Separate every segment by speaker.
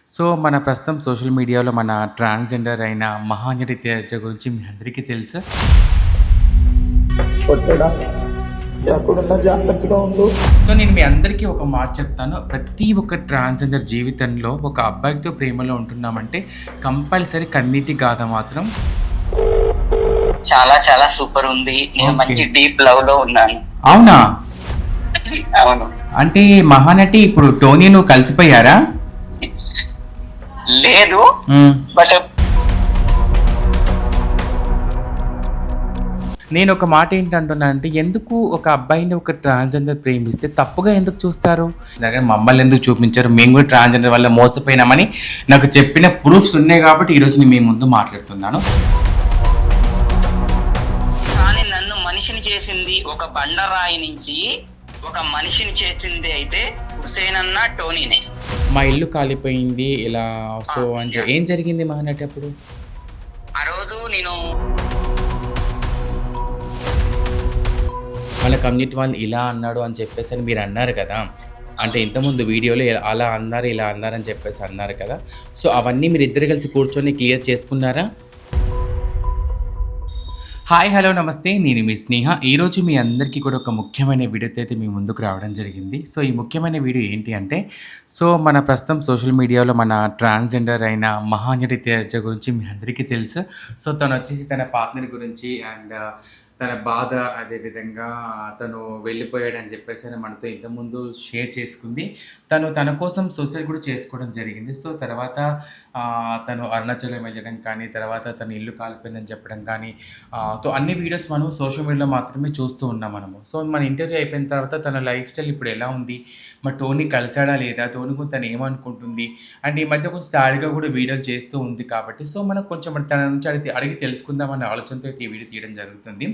Speaker 1: So, మన ప్రస్తుతం social మీడియాలో మన ట్రాన్స్‌జెండర్ అయిన మహానటి తేజ గురించి మీ అందరికీ తెలుసు.
Speaker 2: కొట్టడా ఎక్కడున్నా జాగ్రత్తగా ఉండు.
Speaker 1: సో, నేను మీ అందరికీ ఒక మాట చెప్తాను. ప్రతి ఒక్క ట్రాన్స్‌జెండర్ జీవితంలో ఒక అబ్బాయితో ప్రేమలో ఉంటున్నామంటే కంపల్సరీ కన్నీటి గాథ మాత్రం
Speaker 3: చాలా చాలా సూపర్ ఉంది. నేను
Speaker 1: ఓకే.
Speaker 3: మంచి డీప్ లవ్ లో ఉన్నాను.
Speaker 1: అవునా?
Speaker 3: అవును.
Speaker 1: అంటే మహానటి ఇప్పుడు టోనీ నువ్వు కలిసిపోయారా?
Speaker 3: లేదు,
Speaker 1: హ్మ్.
Speaker 3: బట్
Speaker 1: నేనొక మాట ఏంటంటున్నానంటే, ఎందుకు ఒక అబ్బాయిని ఒక ట్రాన్స్‌జెండర్ ప్రేమిస్తే తప్పుగా ఎందుకు చూస్తారు? అలాగే మమ్మల్ని ఎందుకు చూపించారు? మేము కూడా ట్రాన్స్‌జెండర్ వల్ల మోసపోయినామని నాకు చెప్పిన ప్రూఫ్స్ ఉన్నాయి కాబట్టి ఈరోజు నేను మీ ముందు మాట్లాడుతున్నాను.
Speaker 3: కానీ నన్ను మనిషిని చేసింది ఒక బండరాయి నుంచి ఒక మనిషిని చేసింది అయితే హుసేన్ అన్న టోనీనే.
Speaker 1: మా ఇల్లు కాలిపోయింది ఇలా సో అని ఏం జరిగింది మహానటి అప్పుడు?
Speaker 3: ఆ రోజు నేను
Speaker 1: వాళ్ళ కమ్యూనిటీ వాళ్ళు ఇలా అన్నాడు అని చెప్పేసని మీరు అన్నారు కదా! అంటే ఇంతకుముందు వీడియోలో అలా అన్నారు, ఇలా అన్నారని చెప్పేసి అన్నారు కదా! సో అవన్నీ మీరిద్దరు కలిసి కూర్చొని క్లియర్ చేసుకున్నారా? హాయ్, హలో, నమస్తే. నేను మీ స్నేహ. ఈరోజు మీ అందరికీ కూడా ఒక ముఖ్యమైన వీడియోతో అయితే మీ ముందుకు రావడం జరిగింది. సో ఈ ముఖ్యమైన వీడియో ఏంటి అంటే, సో మన ప్రస్తుతం సోషల్ మీడియాలో మన ట్రాన్స్‌జెండర్ అయిన మహానటి తేజ గురించి మీ అందరికీ తెలుసు. సో తనొచ్చేసి తన పార్ట్నర్ గురించి అండ్ తన బాధ, అదేవిధంగా తను వెళ్ళిపోయాడని చెప్పేసని మనతో ఇంతకుముందు షేర్ చేసుకుంది. తను తన కోసం సూసైడ్ కూడా చేసుకోవడం జరిగింది. సో తర్వాత తను అరుణాచలం వెళ్ళడం కానీ, తర్వాత తన ఇల్లు కాలిపోయిందని చెప్పడం కానీ, అన్ని వీడియోస్ మనం సోషల్ మీడియాలో మాత్రమే చూస్తూ ఉన్నాం మనము. సో మన ఇంటర్వ్యూ అయిపోయిన తర్వాత తన లైఫ్ స్టైల్ ఇప్పుడు ఎలా ఉంది? మరి టోనీ కలిసాడా లేదా? టోనీ గురించి తను ఏమనుకుంటుంది? అండ్ ఈ మధ్య కొంచెం సాడ్‌గా కూడా వీడియోలు చేస్తూ ఉంది కాబట్టి, సో మనం కొంచెం తన నుంచి అడిగి తెలుసుకుందామనే ఆలోచనతో అయితే ఈ వీడియో తీయడం జరుగుతుంది.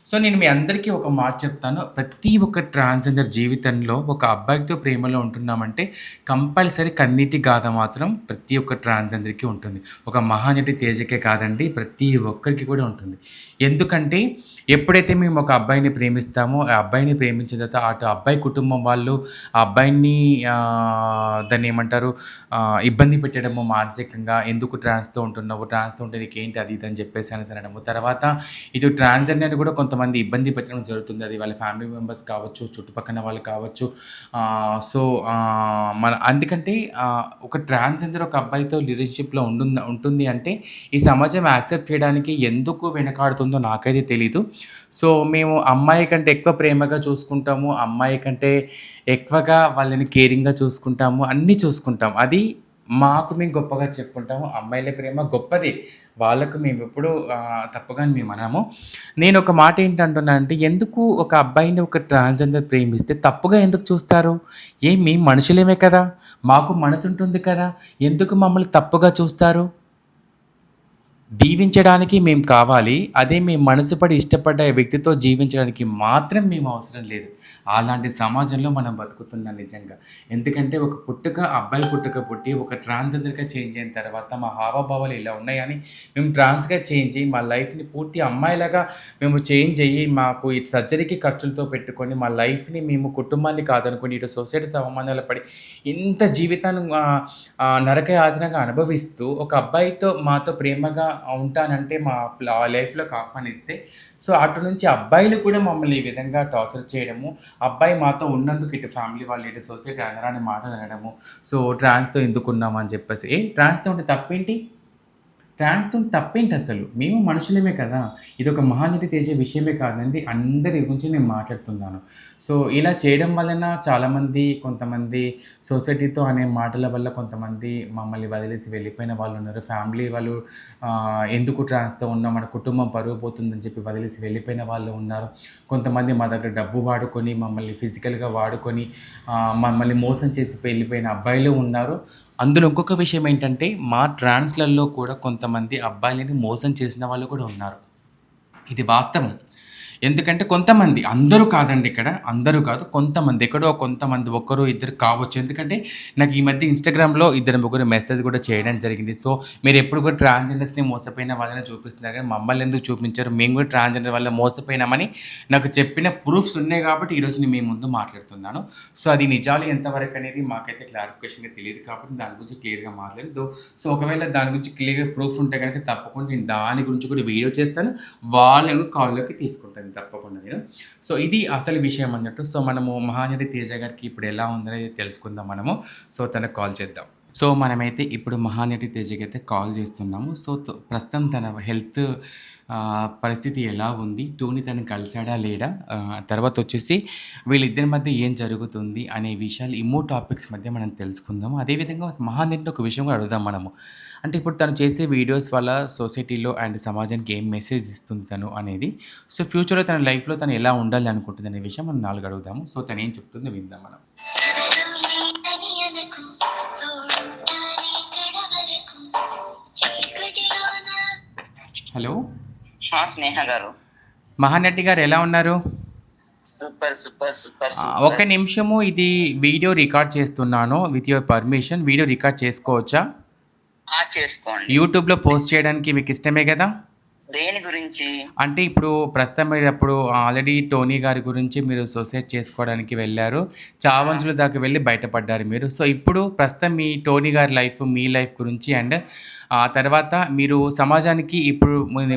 Speaker 1: సో నేను మీ అందరికీ ఒక మాట చెప్తాను. ప్రతి ఒక్క ట్రాన్స్‌జెండర్ జీవితంలో ఒక అబ్బాయితో ప్రేమలో ఉంటున్నామంటే కంపల్సరీ కన్నీటి గాథ మాత్రం ప్రతి ఒక్క ట్రాన్స్‌జెండర్‌కి ఉంటుంది. ఒక మహానటి తేజకే కాదండి, ప్రతి ఒక్కరికి కూడా ఉంటుంది. ఎందుకంటే ఎప్పుడైతే మేము ఒక అబ్బాయిని ప్రేమిస్తామో, ఆ అబ్బాయిని ప్రేమించిన తర్వాత అటు అబ్బాయి కుటుంబం వాళ్ళు ఆ అబ్బాయిని దాన్నేమంటారు ఇబ్బంది పెట్టడము మానసికంగా, ఎందుకు ట్రాన్స్‌తో ఉంటున్నావు? ట్రాన్స్‌తో ఉంటే నీకేంటి అది ఇది అని చెప్పేసి అనేసి అనడము. తర్వాత ఇటు ట్రాన్స్‌జెండర్‌ని కూడా కొంతమంది ఇబ్బంది పెట్టడం జరుగుతుంది. అది వాళ్ళ ఫ్యామిలీ మెంబర్స్ కావచ్చు, చుట్టుపక్కన వాళ్ళు కావచ్చు. సో, మన అందుకంటే ఒక ట్రాన్స్‌జెండర్ ఒక అబ్బాయితో రిలేషన్‌షిప్‌లో ఉంటుంది అంటే ఈ సమాజం యాక్సెప్ట్ చేయడానికి ఎందుకు వెనకాడుతుందో నాకైతే తెలీదు. సో, మేము అమ్మాయి కంటే ఎక్కువ ప్రేమగా చూసుకుంటాము. అమ్మాయి కంటే ఎక్కువగా వాళ్ళని కేరింగ్‌గా చూసుకుంటాము. అన్నీ చూసుకుంటాం. అది మాకు మేము గొప్పగా చెప్పుకుంటాము. అమ్మాయిల ప్రేమ గొప్పది. వాళ్ళకు మేమెప్పుడు తప్పుగా అని మేమనము. నేనొక మాట ఏంటంటున్నానంటే, ఎందుకు ఒక అబ్బాయిని ఒక ట్రాన్స్‌జెండర్ ప్రేమిస్తే తప్పుగా ఎందుకు చూస్తారు? మేము మనుషులమే కదా! మాకు మనసుంటుంది కదా! ఎందుకు మమ్మల్ని తప్పుగా చూస్తారు? దీవించడానికి మేము కావాలి. అదే మేము మనసు పడి ఇష్టపడ్డ వ్యక్తితో జీవించడానికి మాత్రం మేము అవసరం లేదు. అలాంటి సమాజంలో మనం బతుకుతున్నాం నిజంగా. ఎందుకంటే ఒక అబ్బాయి పుట్టుక పుట్టి ఒక ట్రాన్స్‌జెండర్‌గా చేంజ్ అయిన తర్వాత మా హావభావాలు ఇలా ఉన్నాయని మేము ట్రాన్స్‌గా చేంజ్ అయ్యి మా లైఫ్‌ని పూర్తి అమ్మాయిలాగా మేము చేంజ్ అయ్యి మాకు ఈ సర్జరీకి ఖర్చులతో పెట్టుకొని మా లైఫ్‌ని మేము కుటుంబాన్ని కాదనుకోని ఇటు సొసైటీతో అవమానాలు పడి ఇంత జీవితాన్ని నరకయాతనగా అనుభవిస్తూ ఒక అబ్బాయితో మాతో ప్రేమగా ఉంటానంటే మా లైఫ్‌లోకి ఆహ్వానిస్తే, సో అటు నుంచి అబ్బాయిలు కూడా మమ్మల్ని ఈ విధంగా టార్చర్ చేయడము, అబ్బాయి మాతో ఉన్నందుకు ఇటు ఫ్యామిలీ వాళ్ళు, ఇటు సొసైటీ అనరాని మాటలు అనడము. సో ట్రాన్స్‌తో ఎందుకున్నాము అని చెప్పేసి. ట్రాన్స్‌తో ఉంటే తప్పేంటి? ట్రాన్స్‌తో తప్పేంటసలు? మేము మనుషులమే కదా! ఇదొక మహానటి తేజ విషయమే కాదండి. అందరి గురించి నేను మాట్లాడుతున్నాను. సో, ఇలా చేయడం వలన చాలామంది కొంతమంది సొసైటీతో అనే మాటల వల్ల కొంతమంది మమ్మల్ని వదిలేసి వెళ్ళిపోయిన వాళ్ళున్నారు. ఫ్యామిలీ వాళ్ళు ఎందుకు ట్రాన్స్‌తో ఉన్నాం, మన కుటుంబం పరువు పోతుందని చెప్పి వదిలేసి వెళ్ళిపోయిన వాళ్ళు ఉన్నారు. కొంతమంది మా దగ్గర డబ్బు వాడుకొని, మమ్మల్ని ఫిజికల్‌గా వాడుకొని, మమ్మల్ని మోసం చేసి వెళ్ళిపోయిన అబ్బాయిలు ఉన్నారు. అందులో ఇంకొక విషయం ఏంటంటే, మా ట్రాన్స్‌లలో కూడా కొంతమంది అబ్బాయిలని మోసం చేసిన వాళ్ళు కూడా ఉన్నారు. ఇది వాస్తవం. ఎందుకంటే కొంతమంది, అందరూ కాదండి ఇక్కడ, అందరూ కాదు, కొంతమంది, ఎక్కడో కొంతమంది, ఒక్కరు ఇద్దరు కావచ్చు. ఎందుకంటే నాకు ఈ మధ్య ఇన్‌స్టాగ్రామ్‌లో ఇద్దరు ముగ్గురు మెసేజ్ కూడా చేయడం జరిగింది. సో, మీరెప్పుడు కూడా ట్రాన్స్‌జెండర్స్‌ని మోసపోయిన వాళ్ళనే చూపిస్తున్నారు కానీ మమ్మల్ని ఎందుకు చూపించారు? మేము కూడా ట్రాన్స్‌జెండర్ వల్ల మోసపోయినామని నాకు చెప్పిన ప్రూఫ్స్ ఉన్నాయి కాబట్టి ఈరోజు నేను మీ ముందు మాట్లాడుతున్నాను. సో, అది నిజాలు ఎంతవరకు అనేది మాకైతే క్లారిఫికేషన్‌గా తెలియదు కాబట్టి దాని గురించి క్లియర్‌గా మాట్లాడదు. సో, ఒకవేళ దాని గురించి క్లియర్‌గా ప్రూఫ్ ఉంటే గనుక తప్పకుండా నేను దాని గురించి కూడా వీడియో చేస్తాను. వాళ్ళని కాల్‌లోకి తీసుకుంటాను తప్పకుండా నేను. సో, ఇది అసలు విషయం అన్నట్టు. సో, మనము మహానటి తేజ గారికి ఇప్పుడు ఎలా ఉందనేది తెలుసుకుందాం మనము. సో, తనకు కాల్ చేద్దాం. సో, మనమైతే ఇప్పుడు మహానటి తేజకైతే కాల్ చేస్తున్నాము. సో, ప్రస్తుతం తన హెల్త్ పరిస్థితి ఎలా ఉంది? టోనీ తనని కలిసాడా? లేడా? తర్వాత వచ్చేసి వీళ్ళిద్దరి మధ్య ఏం జరుగుతుంది? అనే విషయాలు ఈ 3 టాపిక్స్ మధ్య మనం తెలుసుకుందాము. అదేవిధంగా మహానటిని ఒక విషయం కూడా అడుగుదాం మనము. అంటే ఇప్పుడు తను చేసే వీడియోస్ వల్ల సొసైటీలో అండ్ సమాజానికి ఏం మెసేజ్ ఇస్తుంది తను అనేది. సో, ఫ్యూచర్‌లో తన లైఫ్‌లో తను ఎలా ఉండాలి అనుకుంటుంది అనే విషయం మనం 4 అడుగుదాము. సో, తను ఏం చెప్తుందో విందాం మనం. హలో!
Speaker 3: స్నేహ గారు,
Speaker 1: మహానటి గారు ఎలా ఉన్నారు?
Speaker 3: సూపర్ సూపర్ సూపర్
Speaker 1: ఒక్క నిమిషము, ఇది వీడియో రికార్డ్ చేస్తున్నాను. With your permission video record చేసుకోవచ్చా?
Speaker 3: చేసుకోండి.
Speaker 1: యూట్యూబ్‌లో పోస్ట్ చేయడానికి మీకు ఇష్టమే కదా?
Speaker 3: దేని గురించి?
Speaker 1: అంటే ఇప్పుడు ప్రస్తుతం మీరప్పుడు ఆల్రెడీ టోనీ గారి గురించి మీరు సూసైడ్ చేసుకోవడానికి వెళ్లారు. చావంచుల దాకా వెళ్లి బయటపడ్డారు మీరు. సో, ఇప్పుడు ప్రస్తుతం మీ టోనీ గారి లైఫ్, మీ లైఫ్ గురించి అండ్ ఆ తర్వాత మీరు సమాజానికి ఇప్పుడు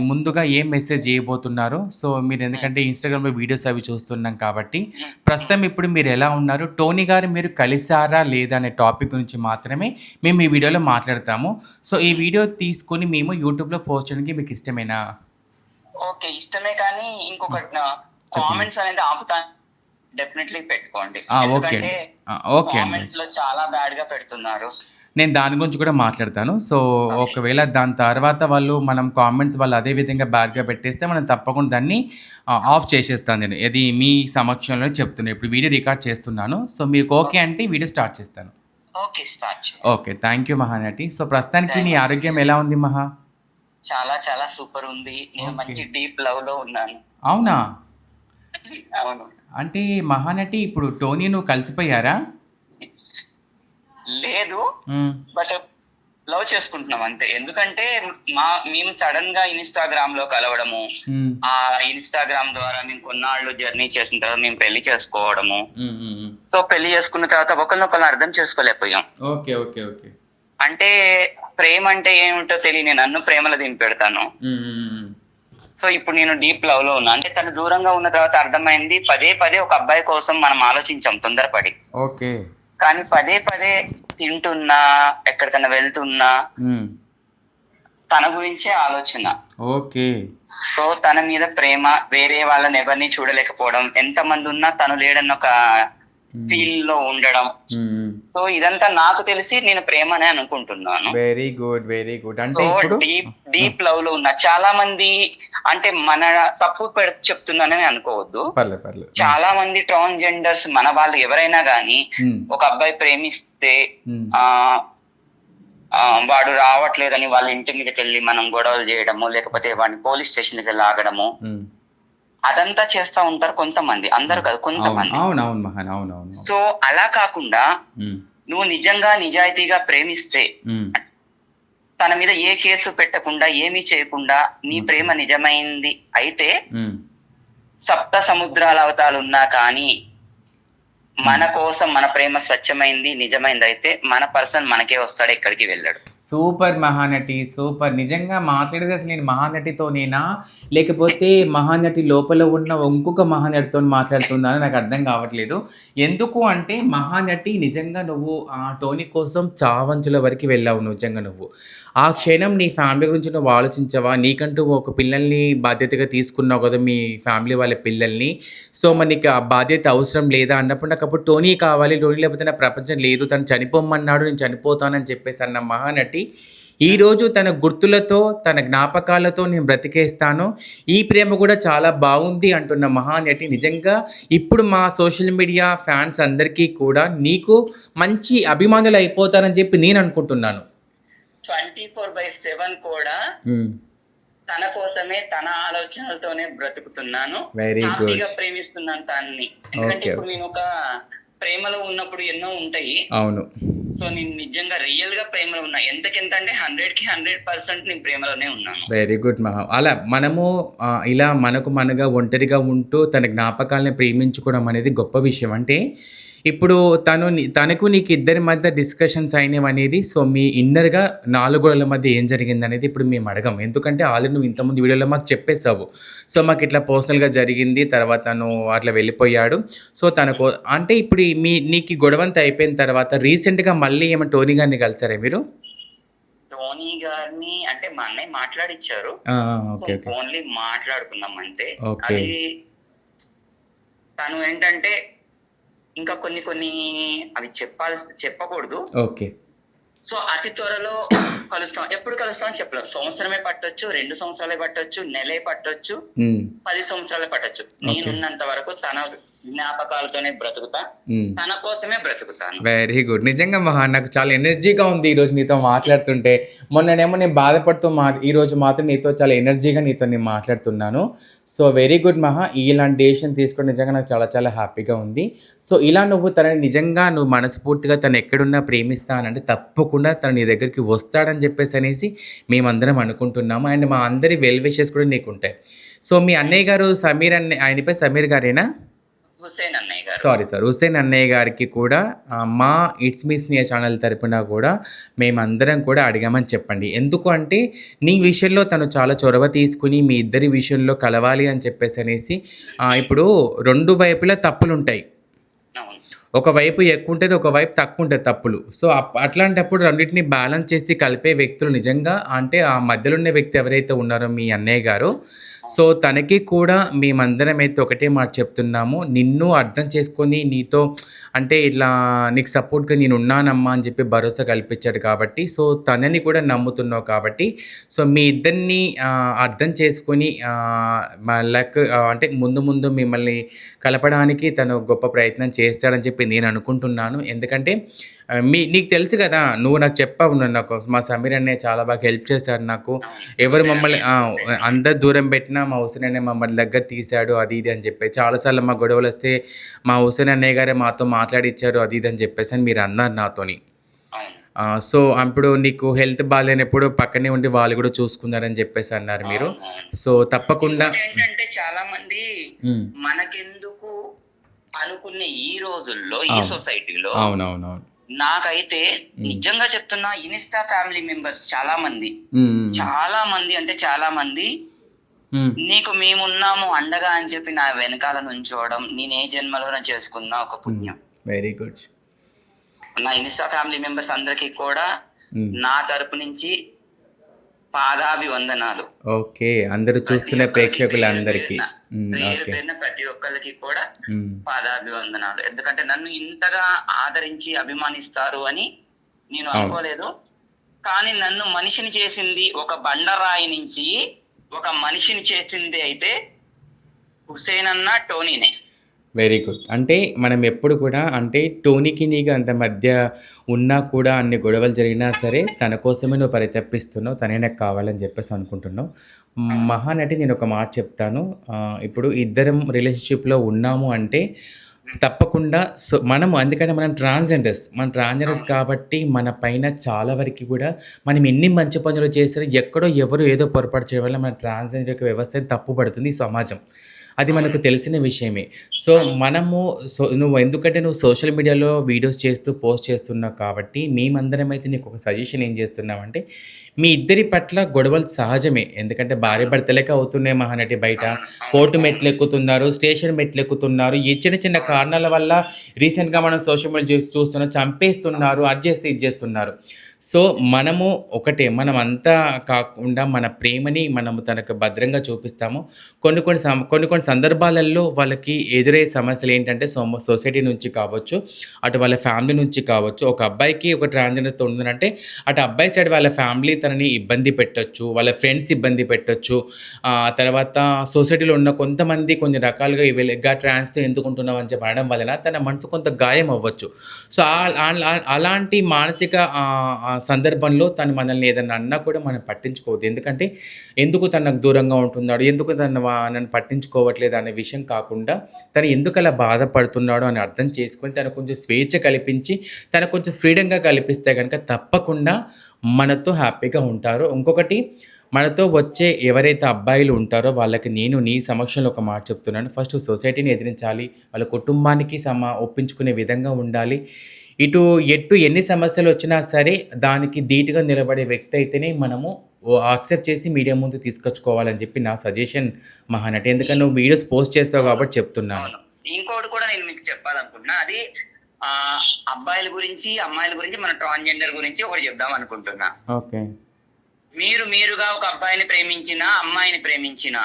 Speaker 1: ముందుగా ఏం మెసేజ్ చేయబోతున్నారు? సో, మీరు ఎందుకంటే ఇన్‌స్టాగ్రామ్‌లో వీడియోస్ అవి చూస్తున్నాం కాబట్టి, ప్రస్తుతం ఇప్పుడు మీరు ఎలా ఉన్నారు? టోనీ గారు మీరు కలిసారా? లేదా? అనే టాపిక్ గురించి మాత్రమే మేము ఈ వీడియోలో మాట్లాడతాము. సో, ఈ వీడియో తీసుకొని మేము యూట్యూబ్‌లో పోస్ట్ చేయడానికి మీకు ఇష్టమేనా?
Speaker 3: ఓకే, ఇష్టమే. కానీ ఇంకొకటి కామెంట్స్ అనేది ఆపుతాను. డెఫినెట్లీ పెట్టుకోండి.
Speaker 1: ఓకే అండి. ఓకే అండి.
Speaker 3: కామెంట్స్ లో చాలా బ్యాడ్ గా పెడుతున్నారు.
Speaker 1: నేను దాని గురించి కూడా మాట్లాడతాను. సో, ఒకవేళ దాని తర్వాత మనం కామెంట్స్ వాళ్ళు అదే విధంగా బ్యాడ్‌గా పెట్టేస్తే మనం తప్పకుండా దాన్ని ఆఫ్ చేసేస్తాను నేను. ఇది మీ సమక్షంలోనే చెప్తున్నా. ఇప్పుడు వీడియో రికార్డ్ చేస్తున్నాను. సో, మీకు ఓకే అంటే వీడియో స్టార్ట్ చేస్తాను.
Speaker 3: Okay, start.
Speaker 1: Okay. Thank you Mahanati. So, ప్రస్తుతానికి నీ ఆరోగ్యం ఎలా ఉంది మహా?
Speaker 3: చాలా చాలా సూపర్ ఉంది. నేను మంచి డీప్ లవ్ లో ఉన్నాను.
Speaker 1: అవునా?
Speaker 3: అవును.
Speaker 1: అంటే మహానటి ఇప్పుడు టోనీ నువ్వు కలిసిపోయారా?
Speaker 3: లేదు, బట్ లవ్ చేసుకుంటున్నాం అంతే. ఎందుకంటే మేము సడన్ గా ఇన్‌స్టాగ్రామ్ లో కలవడము, ఆ ఇన్‌స్టాగ్రామ్ ద్వారా మేము కొన్నాళ్ళు జర్నీ చేసిన తర్వాత మేము పెళ్లి చేసుకోవడము. సో, పెళ్లి చేసుకున్న తర్వాత ఒకరినొకరు అర్థం చేసుకోలేకపోయాం.
Speaker 1: Okay okay okay.
Speaker 3: అంటే ప్రేమ అంటే ఏమిటో తెలియని నన్ను ప్రేమలో దింపెడతాను. సో, ఇప్పుడు నేను డీప్ లవ్ లో ఉన్నా. అంటే తను దూరంగా ఉన్న తర్వాత అర్థమైంది, పదే పదే ఒక అబ్బాయి కోసం మనం ఆలోచించాం తొందరపడి.
Speaker 1: ఓకే.
Speaker 3: కానీ పదే పదే తింటున్నా, ఎక్కడికన్నా వెళ్తున్నా తన గురించే ఆలోచన.
Speaker 1: ఓకే.
Speaker 3: సో, తన మీద ప్రేమ, వేరే వాళ్ళని ఎవరిని చూడలేకపోవడం, ఎంతమంది ఉన్నా తను లేడన్న ఒక ఫీల్ లో ఉండడం. సో, ఇదంతా నాకు తెలిసి నేను ప్రేమనే అనుకుంటున్నాను.
Speaker 1: Very good, very good. అంటే
Speaker 3: ఇప్పుడు డీప్ లవ్ లో ఉన్న చాలా మంది, అంటే మన తప్పు చెప్తున్నానని అనుకోవద్దు. చాలా మంది ట్రాన్స్జెండర్స్ మన వాళ్ళు ఎవరైనా గానీ ఒక అబ్బాయి ప్రేమిస్తే వాడు రావట్లేదని వాళ్ళ ఇంటి మీదకి వెళ్ళి మనం గొడవలు చేయడము, లేకపోతే వాడిని పోలీస్ స్టేషన్ కి లాగడము, అదంతా చేస్తా ఉంటారు కొంతమంది. అందరు కాదు, కొంతమంది. సో, అలా కాకుండా నువ్వు నిజంగా నిజాయితీగా ప్రేమిస్తే తన మీద ఏ కేసు పెట్టకుండా, ఏమీ చేయకుండా నీ ప్రేమ నిజమైంది అయితే, సప్త సముద్రాల అవతాలున్నా కానీ మన కోసం మన ప్రేమ స్వచ్ఛమైంది, నిజమైంది అయితే మన పర్సన్ మనకే వస్తాడు, ఎక్కడికి వెళ్ళాడు.
Speaker 1: Super Mahanati, super. నిజంగా మాట్లాడేది అసలు నేను మహానటితోనేనా, లేకపోతే మహానటి లోపల ఉన్న ఇంకొక మహానటితో మాట్లాడుతున్నానో నాకు అర్థం కావట్లేదు. ఎందుకు అంటే మహానటి నిజంగా నువ్వు టోనీ కోసం చావంచుల వరకు వెళ్ళావు. నిజంగా నువ్వు ఆ క్షణం నీ ఫ్యామిలీ గురించి నువ్వు ఆలోచించవా? నీకంటూ ఒక పిల్లల్ని బాధ్యతగా తీసుకున్నావు కదా, మీ ఫ్యామిలీ వాళ్ళ పిల్లల్ని. సో, మరి నీకు ఆ బాధ్యత అవసరం లేదా అన్నప్పుడు నాకు అప్పుడు టోనీ కావాలి, టోనీ లేకపోతే నా ప్రపంచం లేదు, తను చనిపోమన్నాడు, నేను చనిపోతానని చెప్పేసి అన్న మహానటి ఈరోజు తన గుర్తులతో, తన జ్ఞాపకాలతో నేను బ్రతికేస్తాను, ఈ ప్రేమ కూడా చాలా బాగుంది అంటున్న మహానటి నిజంగా ఇప్పుడు మా సోషల్ మీడియా ఫ్యాన్స్ అందరికీ కూడా నీకు మంచి అభిమానులు అయిపోతారని చెప్పి నేను అనుకుంటున్నాను.
Speaker 3: 24/7 కూడా తన కోసమే తన ఆలోచనలతోనే బ్రతుకుతున్నాను.
Speaker 1: Very good.
Speaker 3: హ్యాపీగా ప్రేమిస్తున్నాను తనని. ఎందుకంటే
Speaker 1: ఓకే.
Speaker 3: ఇప్పుడు నేను ఒక ప్రేమలో ఉన్నప్పుడు ఎన్నో ఉంటాయి.
Speaker 1: అవును.
Speaker 3: సో నేను నిజంగా రియల్ గా ప్రేమలో ఉన్నా. ఎంతకెంత అంటే 100కి 100% నేను ప్రేమలోనే ఉన్నాను.
Speaker 1: వెరీ గుడ్ మహా. అలా మనము ఇలా మనకు మనగా ఒంటరిగా ఉంటూ తన జ్ఞాపకాలని ప్రేమించుకోవడం అనేది గొప్ప విషయం. అంటే ఇప్పుడు తనకు నీకు ఇద్దరి మధ్య డిస్కషన్స్ అయినవనేది సో మీ ఇన్నర్‌గా 4 గోడల మధ్య ఏం జరిగిందనేది ఇప్పుడు మేము అడగం. ఎందుకంటే ఆల్రెడీ నువ్వు ఇంతకుముందు వీడియోలో మాకు చెప్పేసావు. సో మాకిట్లా పర్సనల్‌గా జరిగింది. తర్వాత తను అట్లా వెళ్ళిపోయాడు. సో తనకు అంటే ఇప్పుడు నీకు ఈ గొడవంతా అయిపోయిన తర్వాత రీసెంట్‌గా మళ్ళీ ఏమైనా టోనీ గారిని కలిసారా మీరు?
Speaker 3: టోనీ గారిని అంటే మా అన్నయ్య మాట్లాడిచ్చారు.
Speaker 1: ఆ!
Speaker 3: So
Speaker 1: okay. ఓకే.
Speaker 3: ఓన్లీ మాట్లాడుకున్నాం అంతే.
Speaker 1: ఓకే.
Speaker 3: అది తను ఏంటంటే ఇంకా కొన్ని కొన్ని అవి చెప్పకూడదు.
Speaker 1: ఓకే.
Speaker 3: సో అతి త్వరలో కలుస్తాం. ఎప్పుడు కలుస్తాం చెప్పలేం. సంవత్సరమే పట్టొచ్చు, 2 సంవత్సరాలే పట్టొచ్చు, నెలే పట్టొచ్చు,
Speaker 1: హ్మ్.
Speaker 3: 10 సంవత్సరాలే పట్టొచ్చు.
Speaker 1: ఓకే.
Speaker 3: నేనున్నంత వరకు తన జ్ఞాపకాలతోనే బ్రతుకుతా.
Speaker 1: హ్మ్.
Speaker 3: తన కోసమే బ్రతుకుతాను.
Speaker 1: Very good. నిజంగా మహా నాకు చాలా ఎనర్జీగా ఉంది ఈరోజు నీతో మాట్లాడుతుంటే. మొన్ననేమో నేను బాధపడుతూ ఈరోజు మాత్రం నీతో చాలా ఎనర్జీగా నేను మాట్లాడుతున్నాను. సో వెరీ గుడ్ మహా. ఇలాంటి డెసిషన్ తీసుకోవడం నిజంగా నాకు చాలా చాలా హ్యాపీగా ఉంది. సో ఇలా నువ్వు తనని నిజంగా నువ్వు మనస్ఫూర్తిగా తను ఎక్కడున్నా ప్రేమిస్తానంటే తప్పకుండా తను నీ దగ్గరికి వస్తాడని చెప్పేసి మేమందరం అనుకుంటున్నాము. అండ్ మా అందరి వెల్ విషెస్ కూడా నీకుంటాయి. సో మీ అన్నయ్య గారు సమీర్ ఆయన పేరు సమీర్ గారేనా?
Speaker 3: హుసేన్ అన్నయ్య గారు.
Speaker 1: Sorry sir. హుసేన్ అన్నయ్య గారికి కూడా మా ఇట్స్ మీ స్నేహ ఛానల్ తరపున కూడా మేమందరం కూడా అడిగామని చెప్పండి. ఎందుకు అంటే నీ విషయంలో తను చాలా చొరవ తీసుకుని మీ ఇద్దరి విషయంలో కలవాలి అని చెప్పేసి ఇప్పుడు 2 వైపులా తప్పులుంటాయి.
Speaker 3: అవును.
Speaker 1: ఒకవైపు ఎక్కువ ఉంటుంది, ఒకవైపు తక్కువ ఉంటుంది తప్పులు. సో అట్లాంటప్పుడు రెండింటిని బ్యాలెన్స్ చేసి కలిపే వ్యక్తులు నిజంగా అంటే ఆ మధ్యలో ఉన్న వ్యక్తి ఎవరైతే ఉన్నారో మీ అన్నయ్య గారు, సో తనకి కూడా మేమందరం అయితే ఒకటే మాట చెప్తున్నాము. నిన్ను అర్థం చేసుకొని నీతో అంటే ఇట్లా నీకు సపోర్ట్‌గా నేనున్నానమ్మా అని చెప్పి భరోసా కల్పించాడు కాబట్టి, సో తనని కూడా నమ్ముతున్నావు కాబట్టి, సో మీ ఇద్దరిని అర్థం చేసుకొని అంటే ముందు మిమ్మల్ని కలపడానికి తను గొప్ప ప్రయత్నం చేస్తాడని చెప్పి నేను అనుకుంటున్నాను. ఎందుకంటే నీకు తెలుసు కదా! నువ్వు నాకు చెప్పావు నాకు మా సమీర్ అన్నయ్య చాలా బాగా హెల్ప్ చేశారు నాకు. ఎవరు మమ్మల్ని అందరు దూరం పెట్టినా మా హుసేన్ అన్నయ్య మమ్మల్ని దగ్గర తీశాడు అది ఇది అని చెప్పి. చాలా సార్లు మా గొడవలొస్తే మా హుసేన్ అన్నయ్య గారే మాతో మాట్లాడిచ్చారు అది ఇది అని చెప్పేసని మీరు అన్నారు నాతోని.
Speaker 3: అవును.
Speaker 1: సో అప్పుడు నీకు హెల్త్ బాలేనప్పుడు పక్కనే ఉండి వాళ్ళు కూడా చూసుకున్నారని చెప్పేసి అన్నారు మీరు.
Speaker 3: అవును.
Speaker 1: సో తప్పకుండా
Speaker 3: ఏంటంటే చాలా మంది
Speaker 1: హ్మ్.
Speaker 3: మనకెందుకు అనుకునే ఈ రోజుల్లో ఈ
Speaker 1: అవును.
Speaker 3: సొసైటీలో
Speaker 1: అవునవునవును.
Speaker 3: నాకైతే నిజంగా చెప్తున్నా ఇన్స్టా ఫ్యామిలీ మెంబర్స్ చాలా మంది
Speaker 1: హ్మ్.
Speaker 3: అంటే చాలా మంది
Speaker 1: హ్మ్.
Speaker 3: నీకు మేమున్నాము అండగా అని చెప్పి నా వెనకాల నుంచోవడం నేను ఏ జన్మలోనే చేసుకున్నా ఒక పుణ్యం.
Speaker 1: Very good.
Speaker 3: నా ఇన్స్టా ఫ్యామిలీ మెంబర్స్ అందరికీ కూడా
Speaker 1: హ్మ్.
Speaker 3: నా తరపు నుంచి పాదాభివందనాలు.
Speaker 1: ఓకే. అందరూ చూస్తున్న ప్రేక్షకులందరికీ.
Speaker 3: పేరు
Speaker 1: ఓకే.
Speaker 3: పేరున ప్రతి ఒక్కరికి కూడా
Speaker 1: హ్మ్.
Speaker 3: పాదాభివందనాలు. ఎందుకంటే నన్ను ఇంతగా ఆదరించి అభిమానిస్తారు అని నేను
Speaker 1: అవును.
Speaker 3: అనుకోలేదు. కానీ నన్ను మనిషిని చేసింది ఒక బండరాయి నుంచి ఒక మనిషిని చేసింది అయితే హుసేన్ అన్న టోనీనే.
Speaker 1: Very good. అంటే మనం ఎప్పుడు కూడా అంటే టోనీకి నీకు అంత మధ్య ఉన్నా కూడా అన్ని గొడవలు జరిగినా సరే తన కోసమే నువ్వు పరితపిస్తున్నావు. తనే నాకు కావాలని చెప్పేసి అనుకుంటున్నావు. మహానటి నేను ఒక మాట చెప్తాను. ఇప్పుడు ఇద్దరం రిలేషన్‌షిప్‌లో ఉన్నాము అంటే తప్పకుండా సో ఎందుకంటే మనం ట్రాన్స్‌జెండర్స్ కాబట్టి మన పైన చాలా వరకి కూడా మనం ఎన్ని మంచి పనులు చేసినా ఎక్కడో ఎవరో ఏదో పొరపాటు చేయడం వల్ల మన ట్రాన్స్‌జెండర్ యొక్క వ్యవస్థ తప్పుపడుతుంది ఈ సమాజం. అది మనకు తెలిసిన విషయమే. సో నువ్వు ఎందుకంటే నువ్వు సోషల్ మీడియాలో వీడియోస్ చేస్తూ పోస్ట్ చేస్తున్నావు కాబట్టి మేమందరం అయితే నీకు ఒక సజెషన్ ఏం చేస్తున్నామంటే మీ ఇద్దరి పట్ల గొడవలు సహజమే. ఎందుకంటే భార్యాభర్తలకే అవుతున్నాయి మహానటి బయట. కోర్టు మెట్లెక్కుతున్నారు, స్టేషన్ మెట్లెక్కుతున్నారు. ఈ చిన్న చిన్న కారణాల వల్ల రీసెంట్‌గా మనం సోషల్ మీడియా చూస్తున్నాం. చంపేస్తున్నారు, అది చేస్తే ఇది చేస్తున్నారు. సో మనము ఒకటే మనమంతా కాకుండా మన ప్రేమని మనము తనకు భద్రంగా చూపిస్తాము. కొన్ని సందర్భాలలో వాళ్ళకి ఎదురయ్యే సమస్యలు ఏంటంటే సొసైటీ నుంచి కావచ్చు, అటు వాళ్ళ ఫ్యామిలీ నుంచి కావచ్చు. ఒక అబ్బాయికి ఒక ట్రాన్స్‌జెండర్‌తో ఉందంటే అటు అబ్బాయి సైడ్ వాళ్ళ ఫ్యామిలీ తనని ఇబ్బంది పెట్టొచ్చు, వాళ్ళ ఫ్రెండ్స్ ఇబ్బంది పెట్టొచ్చు. తర్వాత సొసైటీలో ఉన్న కొంతమంది కొన్ని రకాలుగా ట్రాన్స్‌తో ఎందుకు ఉంటున్నావు అని చెప్పి అనడం వలన తన మనసు కొంత గాయం అవ్వచ్చు. సో అలాంటి మానసిక సందర్భంలో తను మనల్ని ఏదన్నా అన్నా కూడా మనం పట్టించుకోవద్దు. ఎందుకంటే ఎందుకు తను నాకు దూరంగా ఉంటున్నాడు, ఎందుకు నన్ను పట్టించుకోవట్లేదు అనే విషయం కాకుండా తను ఎందుకు అలా బాధపడుతున్నాడో అని అర్థం చేసుకొని తనకు కొంచెం స్వేచ్ఛ కల్పించి తనకు కొంచెం ఫ్రీడమ్‌గా కల్పిస్తే గనుక తప్పకుండా మనతో హ్యాపీగా ఉంటారు. ఇంకొకటి మనతో వచ్చే ఎవరైతే అబ్బాయిలు ఉంటారో వాళ్ళకి నేను నీ సమక్షంలో ఒక మాట చెప్తున్నాను. ఫస్ట్ సొసైటీని ఎదిరించాలి. వాళ్ళ కుటుంబానికి ఒప్పించుకునే విధంగా ఉండాలి. ఎటు ఎన్ని సమస్యలొచ్చినా సరే దానికి ధీటుగా నిలబడే వ్యక్తి అయితేనే మనము యాక్సెప్ట్ చేసి మీడియా ముందు తీసుకొచ్చుకోవాలని చెప్పి నా సజెషన్ మహానటి. ఎందుకంటే నువ్వు వీడియోస్ పోస్ట్ చేస్తావు కాబట్టి చెప్తున్నాను.
Speaker 3: అవును. ఇంకోటి కూడా నేను మీకు చెప్పాలనుకుంటున్నా. అది అబ్బాయిల గురించి, అమ్మాయిల గురించి, మన ట్రాన్స్జెండర్ గురించి ఒకటి చెప్దాం అనుకుంటున్నా.
Speaker 1: ఓకే.
Speaker 3: మీరుగా ఒక అబ్బాయిని ప్రేమించినా, అమ్మాయిని ప్రేమించినా,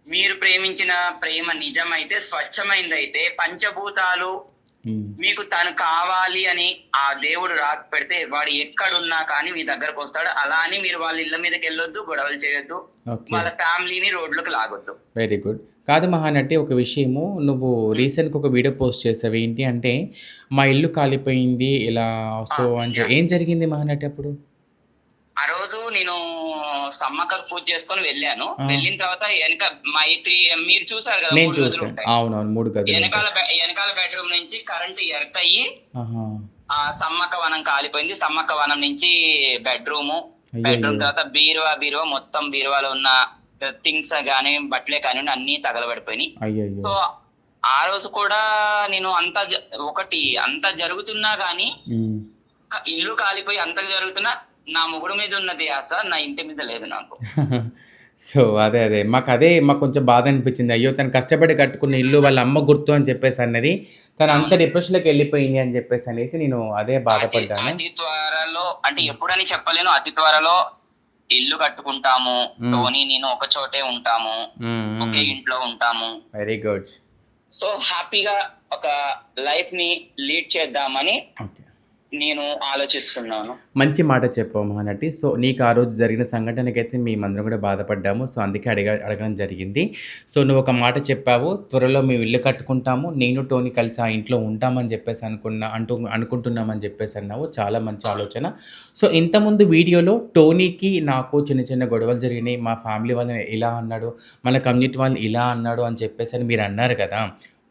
Speaker 3: మీరు ప్రేమించిన ప్రేమ నిజమైతే, స్వచ్ఛమైందైతే, పంచభూతాలు మీకు తను కావాలి అని ఆ దేవుడు రాసి పెడితే వాడు ఎక్కడున్నా కానీ మీ దగ్గరకు వస్తాడు. అలా అని మీరు వాళ్ళ ఇళ్ళ మీదకి వెళ్ళొద్దు, గొడవలు చేయొద్దు, వాళ్ళ ఫ్యామిలీని రోడ్లకు లాగొద్దు.
Speaker 1: Very good. కాదు మహానటి, ఒక విషయము నువ్వు రీసెంట్గా ఒక వీడియో పోస్ట్ చేసావు. ఏంటి అంటే మా ఇల్లు కాలిపోయింది ఇలా. సో ఏం జరిగింది మహానటి అప్పుడు?
Speaker 3: ఆ రోజు నేను సమ్మక్క పూజ చేసుకొని వెళ్ళాను. వెళ్ళిన తర్వాత వెనక మా మీరు చూసారు కదా,
Speaker 1: నేను చూసాను. అవునవును, 3 గదులు.
Speaker 3: వెనకాల బెడ్రూమ్ నుంచి కరెంట్ ఎర్త్ అయ్యి ఆ సమ్మక్క వనం కాలిపోయింది. సమ్మక్క వనం నుంచి బెడ్రూమ్ తర్వాత బీరువా మొత్తం బీరువాలో ఉన్న థింగ్స్ గానీ బట్టలే కానివ్వండి అన్ని తగలబడిపోయినాయి. సో ఆ రోజు కూడా నేను అంత జరుగుతున్నా గానీ, ఇల్లు కాలిపోయి అంత జరుగుతున్నా నా మొగుడు మీద ఉన్నది ఆశ, నా ఇంటి మీద లేదు నాకు.
Speaker 1: సో అదే మాకు కొంచెం బాధ అనిపించింది. అయ్యో తను కష్టపడి కట్టుకున్న ఇల్లు వాళ్ళ అమ్మ గుర్తు అని చెప్పేసి అన్నది, తను అంత డిప్రెషన్లోకి వెళ్ళిపోయింది అని చెప్పేసి అనేసి నేను అదే బాధపడ్డాను.
Speaker 3: అతి త్వరలో అంటే ఎప్పుడని చెప్పలేను, అతి త్వరలో ఇల్లు కట్టుకుంటాము. టోనీ నేను ఒక చోటే ఉంటాము, ఒకే ఇంట్లో ఉంటాము.
Speaker 1: Very good.
Speaker 3: సో హ్యాపీగా ఒక లైఫ్ ని లీడ్ చేద్దామని నేను ఆలోచిస్తున్నాను.
Speaker 1: మంచి మాట చెప్పావు మహానటి. సో నీకు ఆ రోజు జరిగిన సంఘటనకైతే మేమందరం కూడా బాధపడ్డాము. సో అందుకే అడగడం జరిగింది. సో నువ్వు ఒక మాట చెప్పావు, త్వరలో మేము ఇల్లు కట్టుకుంటాము, నేను టోనీ కలిసి ఆ ఇంట్లో ఉంటామని చెప్పేసి అనుకుంటున్నామని చెప్పేసి అన్నావు. చాలా మంచి ఆలోచన. సో ఇంతకుముందు వీడియోలో టోనీకి నాకు చిన్న చిన్న గొడవలు జరిగినాయి, మా ఫ్యామిలీ వాళ్ళని ఇలా అన్నాడు, మన కమ్యూనిటీ వాళ్ళని ఇలా అన్నాడు అని చెప్పేసి అని మీరు అన్నారు కదా.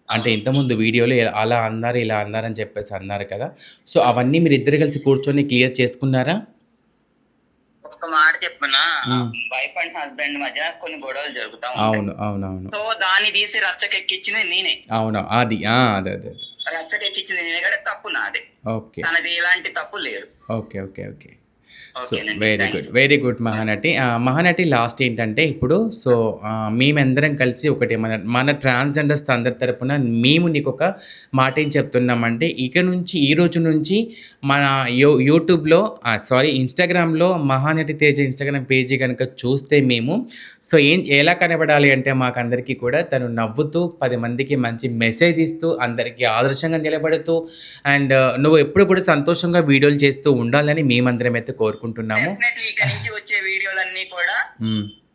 Speaker 1: అంటే ఇంతకుముందు వీడియోలో అలా అన్నారు ఇలా అన్నారని చెప్పేసి అన్నారు కదా. సో అవన్నీ మీరు ఇద్దరు కలిసి కూర్చొని క్లియర్ చేసుకున్నారా?
Speaker 3: ఒక మాట చెప్పనా, వైఫ్ అండ్ హస్బెండ్ మధ్య కొన్ని గొడవలు జరుగుతా ఉంటాయి.
Speaker 1: అవును.
Speaker 3: సో దాన్ని తీసి రచ్చకెక్కించింది నేనే.
Speaker 1: అవును, అది అదే
Speaker 3: రచ్చకెక్కించింది నేనే కదా, తప్పు నాదే.
Speaker 1: ఓకే.
Speaker 3: తనది ఎలాంటి తప్పు లేదు.
Speaker 1: Okay. So very good Mahanati. Mahanati last ఏంటంటే ఇప్పుడు సో మేమందరం కలిసి ఒకటి మన ట్రాన్స్జెండర్స్ అందరి తరపున మేము నీకు ఒక మాట ఏం చెప్తున్నామంటే, ఈ రోజు నుంచి మన యూట్యూబ్లో ఇన్స్టాగ్రామ్లో మహానటి తేజ ఇన్స్టాగ్రామ్ పేజీ కనుక చూస్తే మేము సో ఎలా కనబడాలి అంటే మాకు అందరికీ కూడా తను నవ్వుతూ 10 మందికి మంచి మెసేజ్ ఇస్తూ అందరికీ ఆదర్శంగా నిలబడుతూ అండ్ నువ్వు ఎప్పుడు కూడా సంతోషంగా వీడియోలు చేస్తూ ఉండాలని మేమందరం అయితే కోరుకుంటున్నాము.
Speaker 3: ఇక నుంచి వచ్చే వీడియోలన్నీ కూడా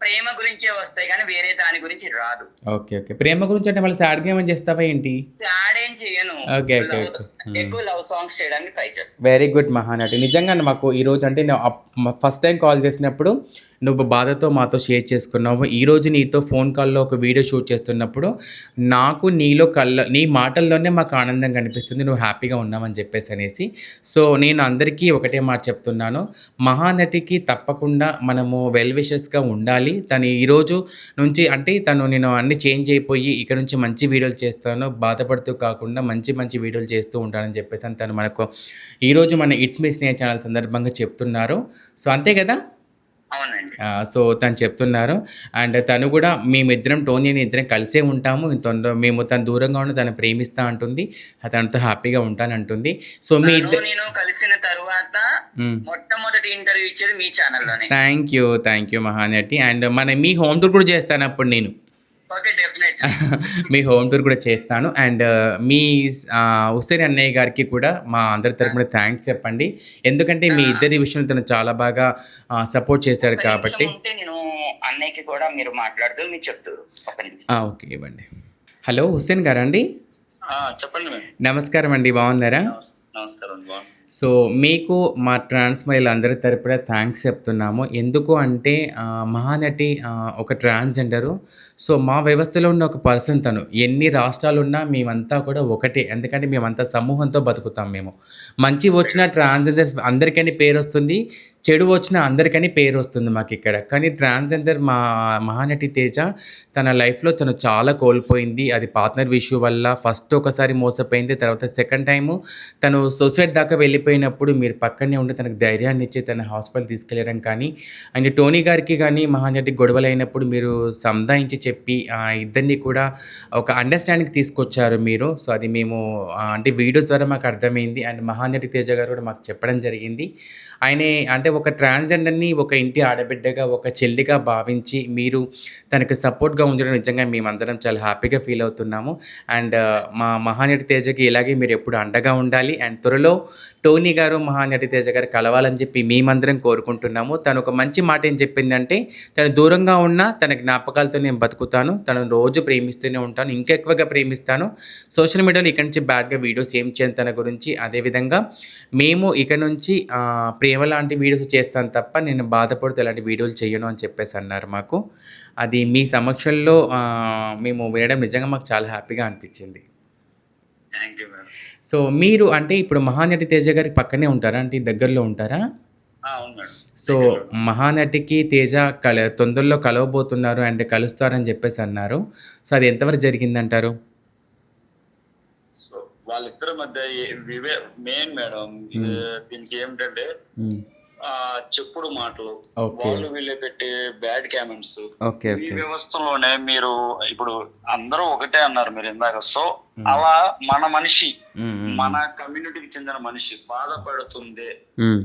Speaker 3: ప్రేమ గురించే వస్తాయి కానీ వేరే దాని గురించి రాదు.
Speaker 1: ఓకే. ప్రేమ గురించి అంటే మళ్ళీ సాడ్ గా ఏమైనా చేస్తావా ఏంటి?
Speaker 3: సాడ్ ఏం చేయను.
Speaker 1: ఓకే.
Speaker 3: ఎక్కువ లవ్ సాంగ్స్ చేయడానికి ట్రై చేస్తాను.
Speaker 1: Very good Mahanati. నిజంగా మాకు ఈ రోజు అంటే ఫస్ట్ టైం కాల్ చేసినప్పుడు నువ్వు బాధతో మాతో షేర్ చేసుకున్నావు. ఈరోజు నీతో ఫోన్ కాల్లో ఒక వీడియో షూట్ చేస్తున్నప్పుడు నాకు నీ మాటల్లోనే మాకు ఆనందం కనిపిస్తుంది, నువ్వు హ్యాపీగా ఉన్నావని చెప్పేసి అనేసి. సో నేను అందరికీ ఒకటే మాట చెప్తున్నాను, మహానటికి తప్పకుండా మనము వెల్ విషెస్గా ఉండాలి. తను ఈరోజు నుంచి అంటే నేను అన్ని చేంజ్ అయిపోయి ఇక్కడ నుంచి మంచి వీడియోలు చేస్తాను, బాధపడుతూ కాకుండా మంచి వీడియోలు చేస్తూ ఉంటానని చెప్పేసి అని తను మనకు ఈరోజు మన ఇట్స్ మీ స్నేహ ఛానల్ సందర్భంగా చెప్తున్నారు. సో అంతే కదా?
Speaker 3: అవునండి.
Speaker 1: సో తను చెప్తున్నారు. అండ్ తను కూడా మేమిద్దరం టోనీని ఇద్దరం కలిసే ఉంటాము, మేము తను దూరంగా ఉండి తను ప్రేమిస్తా అంటుంది, తనతో హ్యాపీగా ఉంటానంటుంది. సో
Speaker 3: నేను కలిసిన తర్వాత మొట్టమొదటి ఇంటర్వ్యూ ఇచ్చేది మీ ఛానల్లోనే.
Speaker 1: థ్యాంక్ యూ మహానటి. అండ్ మీ హోమ్ టూర్ కూడా చేస్తాను అప్పుడు నేను. మీ హోమ్ టూర్ కూడా చేస్తాను. అండ్ మీ హుస్సేన్ అన్నయ్య గారికి కూడా మా అందరి తరపున థ్యాంక్స్ చెప్పండి. ఎందుకంటే మీ ఇద్దరి విషయంలో తను చాలా బాగా సపోర్ట్ చేశాడు కాబట్టి.
Speaker 3: నేను అన్నయ్యకి కూడా మీరు మాట్లాడుతూ మీరు చెప్తారు.
Speaker 1: ఓకే, ఇవ్వండి. హలో హుస్సేన్ గారా అండి?
Speaker 3: చెప్పండి.
Speaker 1: నమస్కారం అండి, బాగున్నారా?
Speaker 3: నమస్కారం.
Speaker 1: సో, మీకు మా ట్రాన్స్‌మైల్ అందరి తరపున థాంక్స్ చెప్తున్నాము. ఎందుకు అంటే మహానటి ఒక ట్రాన్స్‌జెండరు. సో, మా వ్యవస్థలో ఉన్న ఒక పర్సన్ తను. ఎన్ని రాష్ట్రాలున్నా మేమంతా కూడా ఒకటే. ఎందుకంటే మేమంతా సమూహంతో బతుకుతాం మేము. మంచి వచ్చిన ట్రాన్స్‌జెండర్స్ అందరికని పేరొస్తుంది. చెడు వచ్చినా అందరికని పేరొస్తుంది మాకిక్కడ. కానీ ట్రాన్స్‌జెండర్ మహానటి తేజ తన లైఫ్‌లో తను చాలా కోల్పోయింది. అది పార్ట్నర్ ఇష్యూ వల్ల ఫస్ట్ ఒకసారి మోసపోయింది. తర్వాత సెకండ్ టైము తను సూసైడ్ దాకా వెళ్ళిపోయినప్పుడు మీరు పక్కనే ఉండి తనకు ధైర్యాన్నిచ్చి తన హాస్పిటల్ తీసుకెళ్లడం కానీ, అండ్ టోనీ గారికి గానీ, మహానటికి గొడవలైనప్పుడు మీరు సంధాయించి చెప్పి ఇద్దరిని కూడా ఒక అండర్‌స్టాండింగ్‌కి తీసుకొచ్చారు మీరు. సో, అది మేము అంటే వీడియోస్ ద్వారా మాకు అర్థమైంది. అండ్ మహానటి తేజ గారు కూడా మాకు చెప్పడం జరిగింది. ఆయనే అంటే ఒక ట్రాన్స్‌జెండర్‌ని ఒక ఇంటి ఆడబిడ్డగా, ఒక చెల్లిగా భావించి మీరు తనకు సపోర్ట్‌గా ఉండడం నిజంగా మేమందరం చాలా హ్యాపీగా ఫీల్ అవుతున్నాము. అండ్ మా మహానటి తేజకి ఇలాగే మీరెప్పుడు అండగా ఉండాలి. అండ్ త్వరలో టోనీ గారు, మహానటి తేజ గారు కలవాలని చెప్పి మేమందరం కోరుకుంటున్నాము. తను ఒక మంచి మాట ఏం చెప్పిందంటే, తను దూరంగా ఉన్నా తన జ్ఞాపకాలతో నేను బతుకుతాను. తనను రోజు ప్రేమిస్తూనే ఉంటాను. ఇంకా ఎక్కువగా ప్రేమిస్తాను. సోషల్ మీడియాలో ఇక నుంచి బ్యాడ్‌గా వీడియోస్ ఏం చేయను తన గురించి. అదేవిధంగా మేము ఇక నుంచి ప్రేమ లాంటి వీడియోస్ చేస్తాను తప్ప నేను బాధపడుతూ ఎలాంటి వీడియోలు చెయ్యను అని చెప్పేసి అన్నారు మాకు. అది మీ సమక్షంలో మేము వినడం నిజంగా మాకు చాలా హ్యాపీగా అనిపించింది.
Speaker 3: Thank you madam.
Speaker 1: సో, మీరు అంటే ఇప్పుడు మహానటి తేజ గారికి పక్కనే ఉంటారా? అంటే దగ్గరలో ఉంటారా?
Speaker 3: అవును మేడం.
Speaker 1: సో, మహానటికి తేజ తొందరలో కలవబోతున్నారు అండ్ కలుస్తారని చెప్పేసి అన్నారు. సో, అది ఎంతవరకు జరిగిందంటారు?
Speaker 3: సో వాళ్ళిద్దరి మధ్య మెయిన్ మేడం దీనికి ఏమిటంటే
Speaker 1: హ్మ్.
Speaker 3: చెప్పుడు మాటలు,
Speaker 1: ఓకే.
Speaker 3: వాళ్ళు వీళ్ళే పెట్టే బ్యాడ్ కామెంట్స్.
Speaker 1: ఓకే.
Speaker 3: ఈ
Speaker 1: ఓకే.
Speaker 3: వ్యవస్థలోనే మీరు ఇప్పుడు అందరూ ఒకటే అన్నారు మీరు ఇందాక. సో అలా మన మనిషి,
Speaker 1: హ్మ్. హ్మ్.
Speaker 3: మన కమ్యూనిటీకి చెందిన మనిషి బాధపడుతుంది,
Speaker 1: హ్మ్.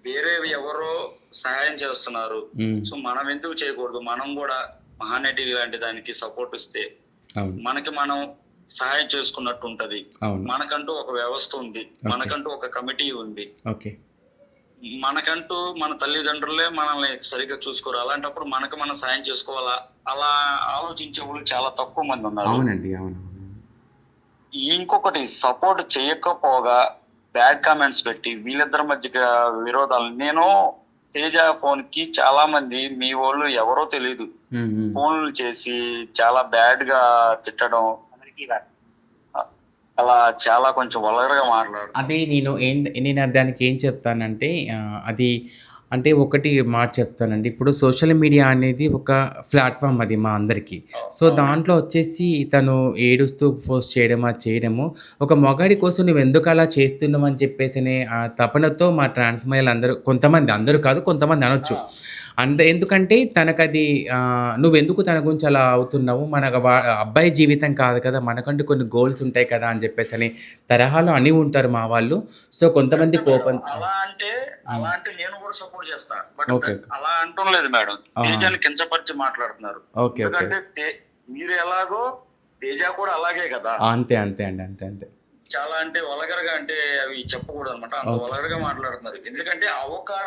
Speaker 3: వేరే ఎవరో సహాయం చేస్తున్నారు,
Speaker 1: హ్మ్.
Speaker 3: సో మనం ఎందుకు చేయకూడదు, మనం కూడా మహానటి లాంటి దానికి సపోర్ట్ ఇస్తే
Speaker 1: అవును.
Speaker 3: మనకి మనం సహాయం చేసుకున్నట్టు ఉంటది.
Speaker 1: అవును.
Speaker 3: మనకంటూ ఒక వ్యవస్థ ఉంది,
Speaker 1: ఓకే.
Speaker 3: మనకంటూ ఒక కమిటీ ఉంది,
Speaker 1: ఓకే.
Speaker 3: మనకంటూ మన తల్లిదండ్రులే మనల్ని సరిగ్గా చూసుకోరు. అలాంటప్పుడు మనకు మనం సాయం చేసుకోవాలా, అలా ఆలోచించే వాళ్ళు చాలా తక్కువ మంది ఉన్నారు.
Speaker 1: అవునండి. అవును.
Speaker 3: ఇంకొకటి సపోర్ట్ చేయకపోగా బ్యాడ్ కామెంట్స్ పెట్టి వీళ్ళిద్దరి మధ్య విరోధాలు. నేను తేజ ఫోన్ కి చాలా మంది మీ వాళ్ళు ఎవరో తెలియదు
Speaker 1: హ్మ్. హ్మ్.
Speaker 3: ఫోన్లు చేసి చాలా బ్యాడ్ గా తిట్టడం, అలా చాలా కొంచెం వల్గర్‌గా మాట్లాడడం.
Speaker 1: అదే నేను దానికి ఏం చెప్తానంటే అది అంటే ఒకటి మాట చెప్తానండి. ఇప్పుడు సోషల్ మీడియా అనేది ఒక ప్లాట్‌ఫార్మ్ అది మా అందరికీ. సో,
Speaker 3: అవునండి.
Speaker 1: దాంట్లో వచ్చేసి తను ఏడుస్తూ పోస్ట్ చేయడం, అది చేయడము ఒక మగాడి కోసం నువ్వెందుకు అలా చేస్తున్నావు అని చెప్పేసనే తపనతో మా ట్రాన్స్‌మైల్ అందరూ కొంతమంది, అందరూ కాదు కొంతమంది అనొచ్చు.
Speaker 3: ఆ!
Speaker 1: ఎందుకంటే తనకది నువ్వెందుకు తన గురించి అలా అవుతున్నావు? అబ్బాయి జీవితం కాదు కదా! మనకంటూ కొన్ని గోల్స్ ఉంటాయి కదా! అని చెప్పేసని తరహాలో అని ఉంటారు మా వాళ్ళు. సో, కొంతమంది
Speaker 3: కరెక్టే
Speaker 1: కోపం
Speaker 3: మేడం. అలా అంటే నేను కూడా సపోర్ట్ చేస్తా. But
Speaker 1: okay.
Speaker 3: అలా అంటం లేదు మేడం.
Speaker 1: ఆ!
Speaker 3: తేజని కించపరిచి మాట్లాడుతున్నారు.
Speaker 1: ఓకే. ఓకే.
Speaker 3: ఎందుకంటే మీరు ఎలాగో తేజ కూడా అలాగే కదా.
Speaker 1: అంతే. అంతే అండి. అంతే. అంతే.
Speaker 3: చాలా అంటే వల్గర్‌గా అంటే అవి చెప్పకూడదు అనమాట. అంత
Speaker 1: ఓకే.
Speaker 3: వల్గర్‌గా మాట్లాడుతున్నారు. ఎందుకంటే అవకాడ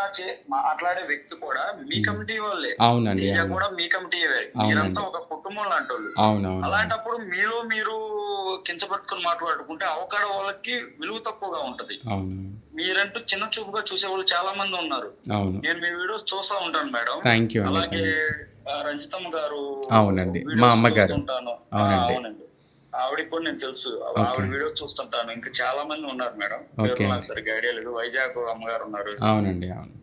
Speaker 3: మాట్లాడే వ్యక్తి కూడా మీ కమిటీ వాళ్ళే.
Speaker 1: అవునండి.
Speaker 3: తేజ
Speaker 1: అవును.
Speaker 3: కూడా మీ కమిటీయే.
Speaker 1: అవునండి.
Speaker 3: మీరంతా ఒక కుటుంబం లాంటోళ్ళు.
Speaker 1: అవునవును.
Speaker 3: అలాంటప్పుడు మీలో మీరు కించపరుచుకొని మాట్లాడుకుంటే అవకాడ వాళ్ళకి విలువ తక్కువగా ఉంటది.
Speaker 1: అవును.
Speaker 3: మీరంటూ చిన్న చూపుగా చూసేవాళ్ళు చాలా మంది ఉన్నారు.
Speaker 1: అవును.
Speaker 3: నేను మీ వీడియోస్ చూస్తా ఉంటాను మేడం.
Speaker 1: థ్యాంక్ యూ అండి.
Speaker 3: అలాగే రంజితమ్మ గారు
Speaker 1: అవునండి. మా
Speaker 3: వీడియోస్
Speaker 1: అమ్మగారు.
Speaker 3: చూస్తుంటాను.
Speaker 1: అవునండి.
Speaker 3: అవునండి. ఆవిడకి కూడా నేను తెలుసు.
Speaker 1: ఓకే.
Speaker 3: ఆవిడ వీడియోస్ చూస్తుంటాను. ఇంకా చాలా మంది ఉన్నారు మేడం.
Speaker 1: ఓకే.
Speaker 3: పేర్లు నాకు సరిగ్గా ఐడియా లేదు. వైజాగ్ అమ్మగారు ఉన్నారు.
Speaker 1: అవునండి. అవును.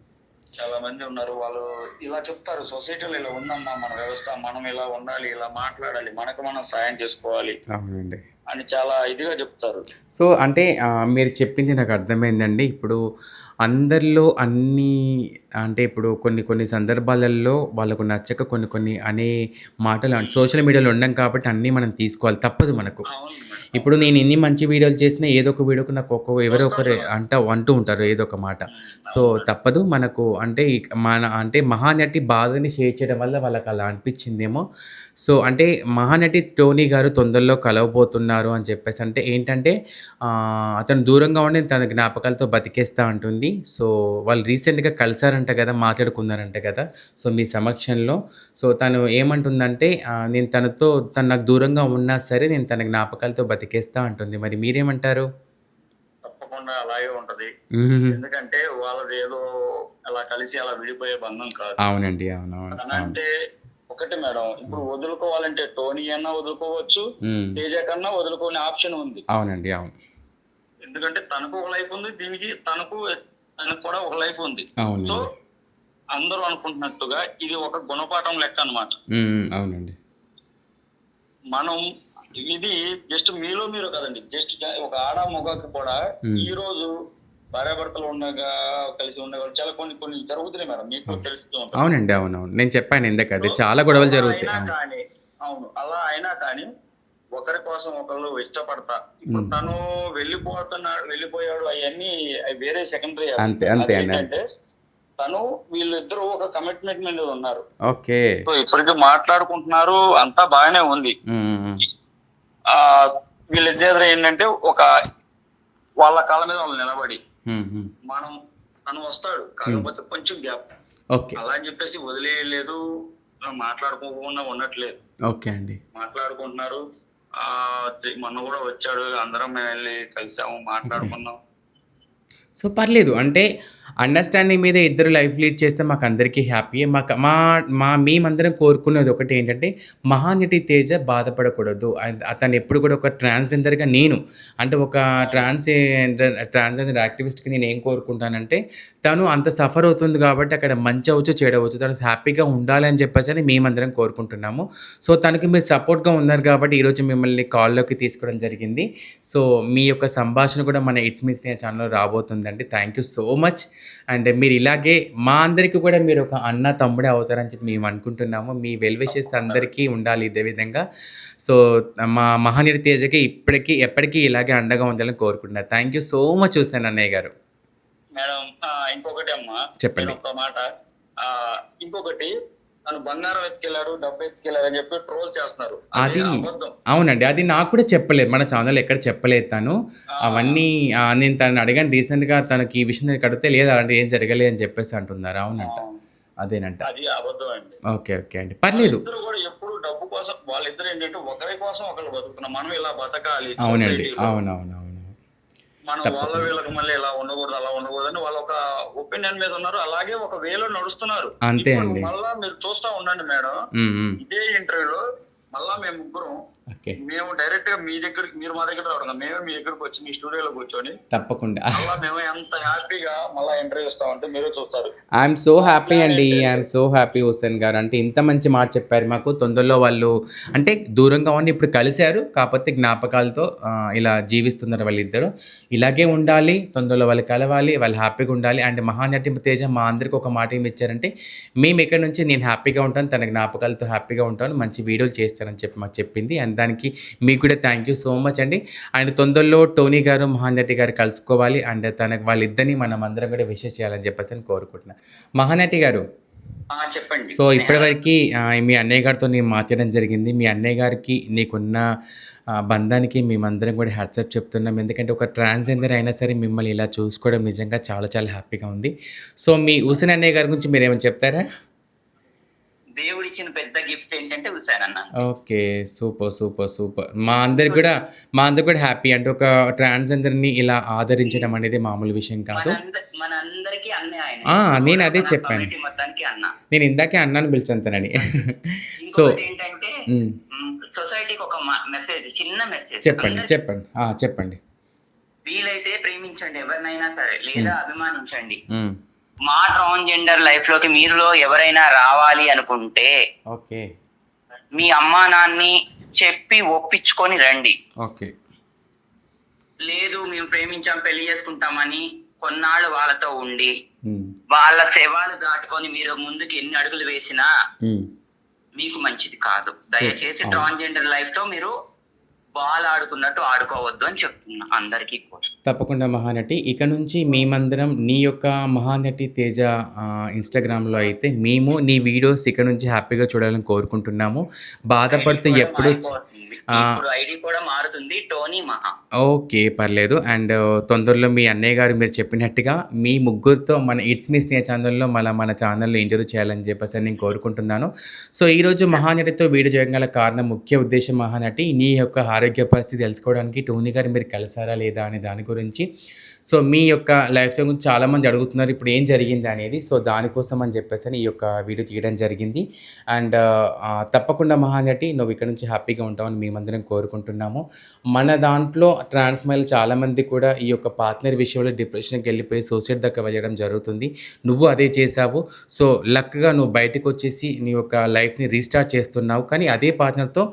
Speaker 3: చాలా మంది ఉన్నారు. వాళ్ళు ఇలా చెప్తారు, సొసైటీలో ఇలా ఉందమ్మా మన వ్యవస్థ, మనం ఇలా ఉండాలి, ఇలా మాట్లాడాలి, మనకు మనం సాయం చేసుకోవాలి
Speaker 1: అవునండి.
Speaker 3: అని చాలా ఇదిగా చెప్తారు.
Speaker 1: సో, అంటే మీరు చెప్పింది నాకు అర్థమైందండి. ఇప్పుడు అందరిలో అంటే ఇప్పుడు కొన్ని కొన్ని సందర్భాలలో వాళ్ళకు నచ్చక కొన్ని కొన్ని అనే మాటలు సోషల్ మీడియాలో ఉండం కాబట్టి అన్నీ మనం తీసుకోవాలి. తప్పదు మనకు.
Speaker 3: అవును మేడం.
Speaker 1: ఇప్పుడు నేను ఎన్ని మంచి వీడియోలు చేసినా ఏదో ఒక వీడియోకి నాకు ఎవరో ఒకరు
Speaker 3: వస్తారు.
Speaker 1: అంటూ ఉంటారు ఏదో ఒక మాట. సో,
Speaker 3: అవును మేడం.
Speaker 1: తప్పదు మనకు అంటే అంటే మహానటి బాధని షేర్ చేయడం వల్ల వాళ్ళకి అలా అనిపించిందేమో. సో, అంటే మహానటి టోనీ గారు తొందరలో కలవబోతున్నారు అని చెప్పేసి అంటే ఏంటంటే అతను దూరంగా ఉండి తన జ్ఞాపకాలతో బతికేస్తా అంటుంది. సో, వాళ్ళు రీసెంట్‌గా కలిసారంట కదా! మాట్లాడుకున్నారంట కదా! సో, మీ సమక్షంలో. సో, తను ఏమంటుందంటే నేను తను నాకు దూరంగా ఉన్నా సరే నేను తన జ్ఞాపకాలతో బతికేస్తా అంటుంది. మరి మీరేమంటారు?
Speaker 3: తప్పకుండా
Speaker 4: తప్పకుండా అలాగే ఉంటది.
Speaker 1: హుహుహు.
Speaker 4: ఎందుకంటే వాళ్ళది ఏదో అలా కలిసి అలా విడిపోయే బంధం కాదు.
Speaker 1: అవునండి. అవునవును. అవును.
Speaker 4: అంటే ఒకటి మేడం, ఇప్పుడు వదులుకోవాలంటే టోనీ అన్నా వదులుకోవచ్చు,
Speaker 1: హ్మ్.
Speaker 4: తేజ కన్నా వదులుకోని ఆప్షన్ ఉంది.
Speaker 1: అవునండి. అవును.
Speaker 4: ఎందుకంటే తనకు ఒక లైఫ్ ఉంది, దీనికి తనకు కూడా ఒక లైఫ్ ఉంది. సో
Speaker 1: అవునండి.
Speaker 4: అందరూ అనుకుంటున్నట్టుగా ఇది ఒక గుణపాఠం లెక్క అన్నమాట.
Speaker 1: అవునండి.
Speaker 4: మనం ఇది జస్ట్ మీలో మీరు కదండి, జస్ట్ ఒక ఆడ మగకి కూడా ఈ రోజు భార్యాభర్తలు ఉండగా కలిసి ఉండగా చాలా కొన్ని జరుగుతున్నాయి మేడం, మీకు తెలుస్తూ ఉంటుంది.
Speaker 1: అవునండి. అవునవును. నేను చెప్పాను ఇందాక అది
Speaker 4: సో
Speaker 1: చాలా గొడవలు
Speaker 4: అలా
Speaker 1: జరుగుతాయి.
Speaker 4: అయినా
Speaker 1: అవును.
Speaker 4: కానీ అలా అయినా కానీ ఒకరి కోసం ఒకళ్ళు ఇష్టపడతా. ఇప్పుడు తను వెళ్ళిపోయాడు అవన్నీ వేరే సెకండరీ.
Speaker 1: అంతే. అంతే అండి.
Speaker 4: ఏంటంటే తను వీళ్ళిద్దరూ ఒక కమిట్మెంట్ మీద ఉన్నారు.
Speaker 1: ఓకే.
Speaker 4: సో ఇప్పటికీ మాట్లాడుకుంటున్నారు, అంతా బాగానే ఉంది. ఆ వీళ్ళిద్దరు ఏంటంటే ఒక వాళ్ళ కాళ్ళ మీద వాళ్ళు నిలబడి మనం తను వస్తాడు, కాకపోతే కొంచెం గ్యాప్.
Speaker 1: ఓకే.
Speaker 4: అలా అని చెప్పేసి వదిలేయలేదు, మాట్లాడుకోకుండా ఉండట్లేదు.
Speaker 1: ఓకే అండి.
Speaker 4: మాట్లాడుకుంటున్నారు. మొన్న కూడా వచ్చాడు, అందరం మేము వెళ్ళి కలిసాము, మాట్లాడుకున్నాం.
Speaker 1: సో పర్లేదు. అంటే అండర్‌స్టాండింగ్ మీద ఇద్దరు లైఫ్ లీడ్ చేస్తే మాకందరికీ హ్యాపీయే. మేమందరం కోరుకునేది ఒకటేంటంటే, మహానటి తేజ బాధపడకూడదు. అతనెప్పుడు కూడా ఒక ట్రాన్స్‌జెండర్‌గా నేను అంటే ఒక ట్రాన్స్‌జెండర్ యాక్టివిస్ట్‌కి నేనేం కోరుకుంటానంటే, తను అంత సఫర్ అవుతుంది కాబట్టి అక్కడ మంచి అవ్వచ్చు, చెడవచ్చు. తను హ్యాపీగా ఉండాలని చెప్పేసని మేమందరం కోరుకుంటున్నాము. సో తనకి మీరు సపోర్ట్‌గా ఉన్నారు కాబట్టి ఈరోజు మిమ్మల్ని కాల్‌లోకి తీసుకోవడం జరిగింది. సో మీ యొక్క సంభాషణ కూడా మన ఇట్స్ మీ స్నేహ ఛానల్‌లో రాబోతుందండి. Thank you so much. And మీరు ఇలాగే మా అందరికీ కూడా మీరు ఒక అన్న, తమ్ముడే అవుతారని చెప్పి మేము అనుకుంటున్నాము. మీ వెల్ విషెస్ అందరికీ ఉండాలి ఇదే విధంగా. సో మా మహానటి తేజకి ఎప్పటికీ ఇలాగే అండగా ఉండాలని కోరుకుంటున్నాను. Thank you so much Hussain అన్నయ్య గారు.
Speaker 4: మేడం ఇంకొకటి అమ్మా,
Speaker 1: చెప్పండి.
Speaker 4: ఒక మాట. ఇంకొకటి, తను బంగారం ఎత్తుకెళ్లారు, డబ్బు ఎత్తుకెళ్లారు అని చెప్పి ట్రోల్ చేస్తున్నారు.
Speaker 1: అది
Speaker 4: అబద్ధం.
Speaker 1: అవునండి. అది నాకు కూడా చెప్పలేదు. మన ఛానల్‌లో ఎక్కడ చెప్పలేదు తను. అవన్నీ నేను తనని అడిగాను రీసెంట్‌గా, తనకి ఈ విషయం అడిగితే లేదు అలాంటిది ఏం జరగలేదు అని చెప్పేసి అంటున్నారు. అవునంట. అదేనంట.
Speaker 4: అది అబద్ధం అండి.
Speaker 1: ఓకే. ఓకే అండి. పర్లేదు.
Speaker 4: ఇద్దరు కూడా ఎప్పుడు డబ్బు కోసం, వాళ్ళిద్దరు ఏంటంటే ఒకరి కోసం ఒకరు బతుకుతున్నాం. మనం ఇలా బతకాలి
Speaker 1: అవునండి.
Speaker 4: సొసైటీలో.
Speaker 1: అవునవునవును.
Speaker 4: మనం వాళ్ళ వీళ్ళకి మళ్ళీ ఇలా ఉండకూడదు, అలా ఉండకూడదు అని వాళ్ళ ఒక ఒపీనియన్ మీద ఉన్నారు. అలాగే ఒక వేలో నడుస్తున్నారు.
Speaker 1: అంతే
Speaker 4: ఇప్పుడు
Speaker 1: అండి.
Speaker 4: మళ్ళా మీరు చూస్తా ఉండండి మేడం, ఇదే ఇంటర్వ్యూలో మళ్ళా మేము ముగ్గురం
Speaker 1: ఓకే.
Speaker 4: మేము డైరెక్ట్ గా మీ దగ్గరికి, మీరు మా దగ్గర రావడం, మేమే మీ దగ్గరకు వచ్చి మీ స్టూడియోలో కూర్చొని
Speaker 1: తప్పకుండా.
Speaker 4: మళ్ళా మేము ఎంత హ్యాపీగా మళ్ళా ఇంటర్వ్యూ ఇస్తామంటే మీరే చూస్తారు.
Speaker 1: ఐఎమ్ సో హ్యాపీ అండి. ఐఎమ్ సో హ్యాపీ హుసేన్ గారు. అంటే ఇంత మంచి మాట చెప్పారు మాకు. తొందరలో వాళ్ళు అంటే దూరంగా ఉండి ఇప్పుడు కలిశారు. కాకపోతే జ్ఞాపకాలతో ఇలా జీవిస్తున్నారు వాళ్ళిద్దరు. ఇలాగే ఉండాలి. తొందరలో వాళ్ళు కలవాలి. వాళ్ళు హ్యాపీగా ఉండాలి. అండ్ మహానటి తేజ మా అందరికి ఒక మాట ఏమి ఇచ్చారంటే, మేము ఇక్కడ నుంచి నేను హ్యాపీగా ఉంటాను, తన జ్ఞాపకాలతో హ్యాపీగా ఉంటాను, మంచి వీడియోలు చేస్తానని చెప్పి మాకు చెప్పింది. అండ్ దానికి మీకు కూడా థ్యాంక్ యూ సో మచ్ అండి. అండ్ తొందరలో టోనీ గారు, మహానటి గారు కలుసుకోవాలి. అండ్ తనకు వాళ్ళిద్దరిని మనం అందరం కూడా విషెస్ చేయాలని చెప్పేసి అని కోరుకుంటున్నాను. మహానటి గారు,
Speaker 4: చెప్పండి.
Speaker 1: సో ఇప్పటివరకు మీ అన్నయ్య గారితో నేను మాట్లాడడం జరిగింది. మీ అన్నయ్య గారికి నీకున్న బంధానికి మేమందరం కూడా హ్యాట్సప్ చెప్తున్నాం. ఎందుకంటే ఒక ట్రాన్స్జెండర్ అయినా సరే మిమ్మల్ని ఇలా చూసుకోవడం నిజంగా చాలా చాలా హ్యాపీగా ఉంది. సో మీ హుసేన్ అన్నయ్య గారి గురించి మీరు ఏమైనా చెప్తారా?
Speaker 3: దేవుడు ఇచ్చిన పెద్ద గిఫ్ట్ ఏంటంటే హుసేన్ అన్న.
Speaker 1: ఓకే. సూపర్. మా అందరికి కూడా హ్యాపీ. అంటే ఒక ట్రాన్స్‌జెండర్‌ని ఇలా ఆదరించడం అనేది మామూలు విషయం కాదు.
Speaker 3: మనందరికీ అన్నే ఆయన.
Speaker 1: నేను అదే చెప్పాను.
Speaker 3: కమ్యూనిటీ మొత్తానికి అన్న.
Speaker 1: నేను ఇందాకే అన్నాను పిలిచాను తనని. సో
Speaker 3: ఇంకొకటి ఏంటంటే సొసైటీకి ఒక మెసేజ్, చిన్న మెసేజ్.
Speaker 1: చెప్పండి.
Speaker 3: వీలైతే ప్రేమించండి ఎవరినైనా సరే, లేదా అభిమానించండి. మా ట్రాన్స్జెండర్ లైఫ్ లోకి మీరులో ఎవరైనా రావాలి అనుకుంటే
Speaker 1: ఓకే,
Speaker 3: మీ అమ్మా నాన్ని చెప్పి ఒప్పించుకొని రండి.
Speaker 1: ఓకే.
Speaker 3: లేదు మేము ప్రేమించాం పెళ్లి చేసుకుంటామని కొన్నాళ్ళు వాళ్ళతో ఉండి వాళ్ళ సేవలు దాటుకొని మీరు ముందుకు ఎన్ని అడుగులు వేసినా మీకు మంచిది కాదు. దయచేసి ట్రాన్స్జెండర్ లైఫ్ తో మీరు బాల్ ఆడుకున్నట్టు ఆడుకోవద్దు అని చెప్తున్నా అందరికీ కూడా.
Speaker 1: తప్పకుండా మహానటి. ఇక నుంచి మేమందరం నీ యొక్క మహానటి తేజ ఇన్‌స్టాగ్రామ్‌లో అయితే మేము నీ వీడియోస్ ఇక నుంచి హ్యాపీగా చూడాలని కోరుకుంటున్నాము. బాధపడుతూ ఎప్పుడు
Speaker 3: ఇప్పుడు ఐడి కూడా మారుతుంది, టోనీ మహా.
Speaker 1: ఓకే. పర్లేదు. అండ్ తొందరలో మీ అన్నయ్య గారు మీరు చెప్పినట్టుగా మీ ముగ్గురితో మన ఇట్స్ మీ స్నేహ ఛానల్‌లో మన ఛానల్‌లో ఇంటర్వ్యూ చేయాలని చెప్పేసి నేను కోరుకుంటున్నాను. సో ఈరోజు మహానటితో వీడియో చేయడం గల కారణం, ముఖ్య ఉద్దేశం మహానటి నీ యొక్క ఆరోగ్య పరిస్థితి తెలుసుకోవడానికి టోనీ గారు మీరు కలిసారా లేదా అనే దాని గురించి. సో మీ యొక్క లైఫ్ స్టైల్ గురించి చాలామంది అడుగుతున్నారు ఇప్పుడు ఏం జరిగింది అనేది. సో దానికోసం అని చెప్పేసని ఈ యొక్క వీడియో తీయడం జరిగింది. అండ్ తప్పకుండా మహానటి నువ్వు ఇక్కడ నుంచి హ్యాపీగా ఉంటావని మేమందరం కోరుకుంటున్నాము. మన దాంట్లో ట్రాన్స్ మహిళలు చాలామంది కూడా ఈ యొక్క పార్ట్నర్ విషయంలో డిప్రెషన్‌కి వెళ్ళిపోయి సూసైడ్ దాకా వెళ్ళడం జరుగుతుంది. నువ్వు అదే చేశావు. సో లక్‌గా నువ్వు బయటకొచ్చేసి నీ యొక్క లైఫ్‌ని రీస్టార్ట్ చేస్తున్నావు. కానీ అదే పార్ట్నర్‌తో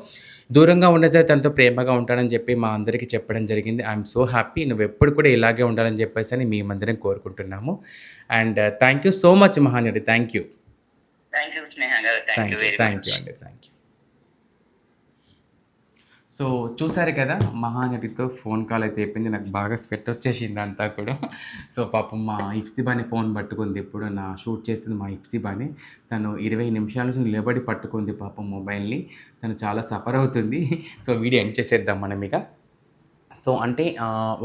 Speaker 1: దూరంగా ఉన్న సరే తనతో ప్రేమగా ఉంటానని చెప్పి మా అందరికీ చెప్పడం జరిగింది. I am so happy. నువ్వెప్పుడు కూడా ఇలాగే ఉండాలని చెప్పేసని మేమందరం కోరుకుంటున్నాము. And thank you so much Mahanati. Thank you.
Speaker 3: Thank you Sneha garu. Thank you very
Speaker 1: thank
Speaker 3: much.
Speaker 1: You అండి. Thank you. సో చూసారు కదా మహానటితో ఫోన్ కాల్ అయితే అయిపోయింది. నాకు బాగా స్వెట్ వచ్చేసింది అంతా కూడా. సో పాపం మా ఇప్సిబాని ఫోన్ పట్టుకుంది. ఇప్పుడు నా షూట్ చేస్తుంది మా ఇప్సిబాని. తను 20 నిమిషాల నుంచి నిలబడి పట్టుకుంది పాపం మొబైల్‌ని. తను చాలా సఫర్ అవుతుంది. సో వీడియో ఎండ్ చేసేద్దాం మనం ఇక. సో అంటే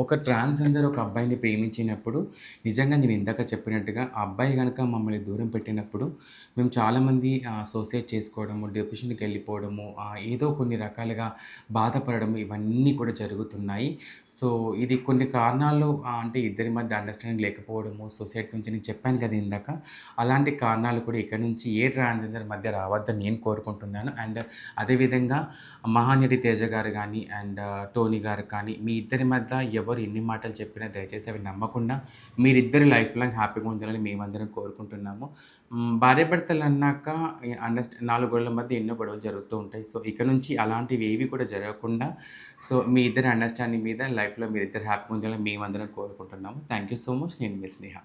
Speaker 1: ఒక ట్రాన్స్‌జెండర్ ఒక అబ్బాయిని ప్రేమించినప్పుడు నిజంగా నేను ఇందాక చెప్పినట్టుగా ఆ అబ్బాయి గనక మమ్మల్ని దూరం పెట్టినప్పుడు మేము చాలామంది సూసైడ్ చేసుకోవడము, డిప్రెషన్‌కి వెళ్ళిపోవడము, ఏదో కొన్ని రకాలుగా బాధపడడము ఇవన్నీ కూడా జరుగుతున్నాయి. సో ఇది కొన్ని కారణాలు అంటే ఇద్దరి మధ్య అండర్‌స్టాండింగ్ లేకపోవడము, సొసైటీ నుంచి నేను చెప్పాను కదా ఇందాక. అలాంటి కారణాలు కూడా ఇక నుంచి ఏ ట్రాన్స్‌జెండర్ మధ్య రావద్దని నేను కోరుకుంటున్నాను. అండ్ అదేవిధంగా మహానటి తేజ గారు గానీ అండ్ టోనీ గారు కానీ మీ ఇద్దరి మధ్య ఎవరు ఎన్ని మాటలు చెప్పినా దయచేసి అవి నమ్మకుండా మీరిద్దరు లైఫ్ లాంగ్ హ్యాపీగా ఉండాలని మేమందరం కోరుకుంటున్నాము. భార్యాభర్తలు అన్నాక నాలుగు గోడల మధ్య ఎన్నో గొడవలు జరుగుతూ ఉంటాయి. సో ఇక నుంచి అలాంటివి ఏవి కూడా జరగకుండా సో మీ ఇద్దరి అండర్స్టాండింగ్ మీద లైఫ్‌లో మీరిద్దరు హ్యాపీగా ఉండాలని మేమందరం కోరుకుంటున్నాము. Thank you so much. నేను మీ స్నేహ.